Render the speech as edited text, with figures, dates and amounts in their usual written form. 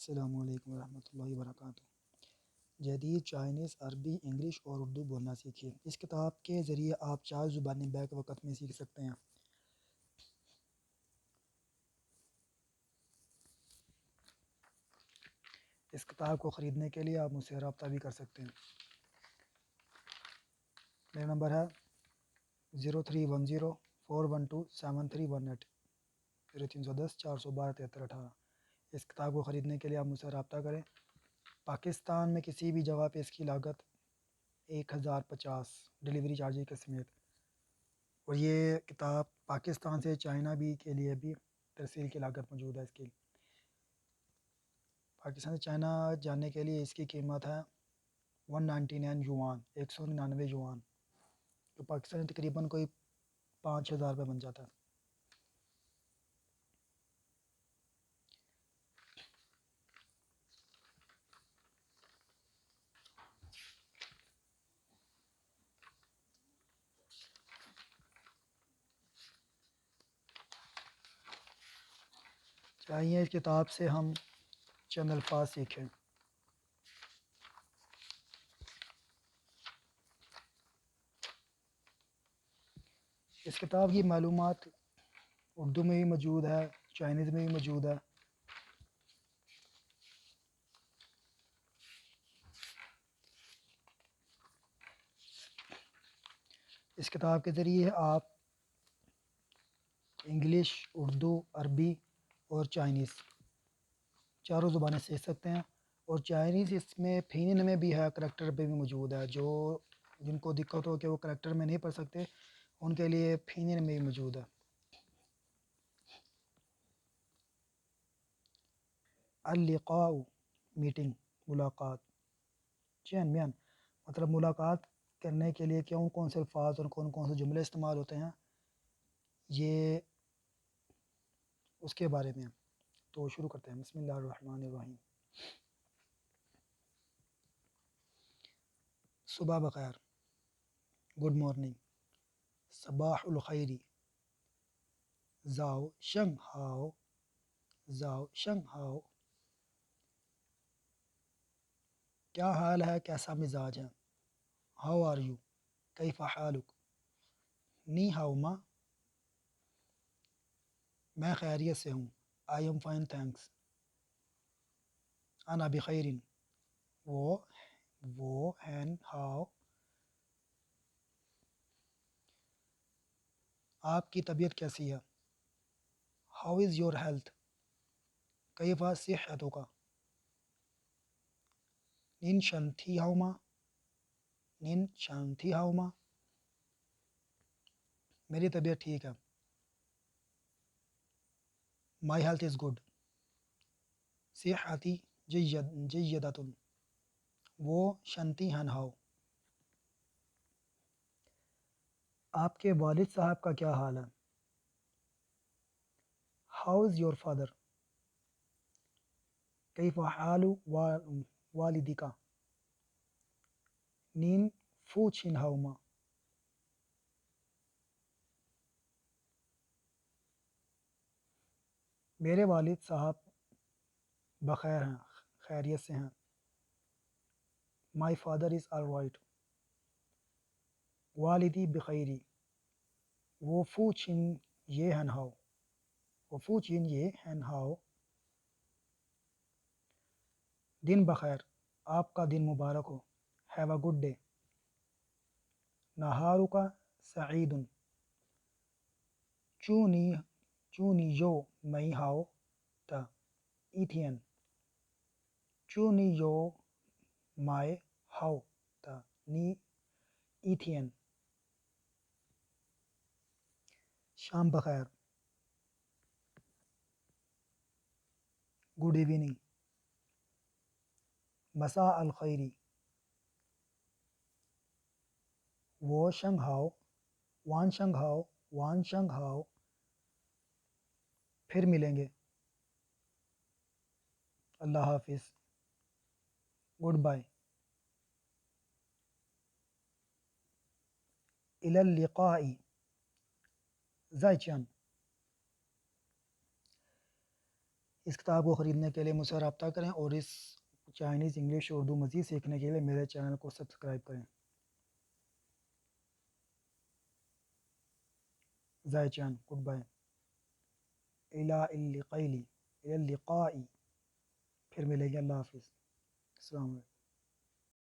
السلام علیکم ورحمۃ اللہ وبرکاتہ۔ جدید چائنیز، عربی، انگلش اور اردو بولنا سیکھیے۔ اس کتاب کے ذریعے آپ 4 زبانیں بیک وقت میں سیکھ سکتے ہیں۔ اس کتاب کو خریدنے کے لیے آپ مجھ سے رابطہ بھی کر سکتے ہیں۔ میرا نمبر ہے 0310412731 0310 412 7318۔ اس کتاب کو خریدنے کے لیے آپ مجھ سے رابطہ کریں۔ پاکستان میں کسی بھی جگہ پہ اس کی لاگت 1050 ڈیلیوری چارجز کے سمیت، اور یہ کتاب پاکستان سے چائنا بھی کے لیے بھی ترسیل کی لاگت موجود ہے۔ اس کی پاکستان سے چائنا جانے کے لیے اس کی قیمت ہے 199 یوان، 199 یوان، جو پاکستان تقریباً کوئی 5000 روپے بن جاتا ہے۔ چاہیے اس کتاب سے ہم چند الفاظ سیکھیں۔ اس کتاب کی معلومات اردو میں بھی موجود ہے، چائنیز میں بھی موجود ہے۔ اس کتاب کے ذریعے آپ انگلش، اردو، عربی اور چائنیز چاروں زبانیں سیکھ سکتے ہیں۔ اور چائنیز اس میں پھینن میں بھی ہے، کریکٹر پہ بھی موجود ہے۔ جو جن کو دقت ہو کہ وہ کریکٹر میں نہیں پڑھ سکتے، ان کے لیے پھینن میں بھی موجود ہے۔ اللقاء میٹنگ، ملاقات۔ چین میان مطلب ملاقات کرنے کے لیے کون سے الفاظ اور کون سے جملے استعمال ہوتے ہیں، یہ اس کے بارے میں۔ تو شروع کرتے ہیں۔ بسم اللہ الرحمن الرحیم۔ صبح بخیر، گڈ مارننگ۔ صباح الخیری، زاؤ شنگ ہاؤ، زاؤ شنگ ہاؤ۔ کیا حال ہے، کیسا مزاج ہے۔ ہاؤ آر یو، کیف حالک۔ نی ہاؤ ما، میں خیریت سے ہوں، آئی ایم فائن تھینکس۔ انا بخیر، وہ ہین ہاؤ۔ آپ کی طبیعت کیسی ہے۔ ہاؤ از یور ہیلتھ، کیف صحتک۔ نین شنتی ہاؤ ما، نین شانتی ہاؤ ما، میری طبیعت ٹھیک ہے۔ مائی ہیلتھ از گڈ، صحتی جیدۃ، وہ شنتی ہن ہاؤ۔ آپ کے والد صاحب کا کیا حال ہے۔ ہاؤ از یور فادر، کیف حال والدک۔ نین فوچھن ہاؤ ما، میرے والد صاحب بخیر ہیں، خیریت سے ہیں۔ My father is all right, والدی بخیری، وہ فوچھن یہ ہن ہاؤ، وہ فوچھن یہ ہن ہاؤ۔ دن بخیر، آپ کا دن مبارک ہو، ہیو اے گڈ ڈے۔ نہارک سعید، چونی یو مئی ہاؤ تا ایتھین، چونی یو مائے ہاؤ تا نی ایتھین۔ شام بخیر، گڈ ایوننگ۔ مساء الخیری، وہ شنگ ہاؤ، وان شنگ ہاؤ، وان شنگ ہاؤ۔ پھر ملیں گے، اللہ حافظ، گڈ بائے۔ الی اللقاء، زائچان۔ اس کتاب کو خریدنے کے لیے مجھ سے رابطہ کریں اور اس چائنیز، انگلش، اردو مزید سیکھنے کے لیے میرے چینل کو سبسکرائب کریں. زائچان، گڈ بائے. الی اللقاء، پھر ملیں گے. اللہ حافظ. السلام علیکم.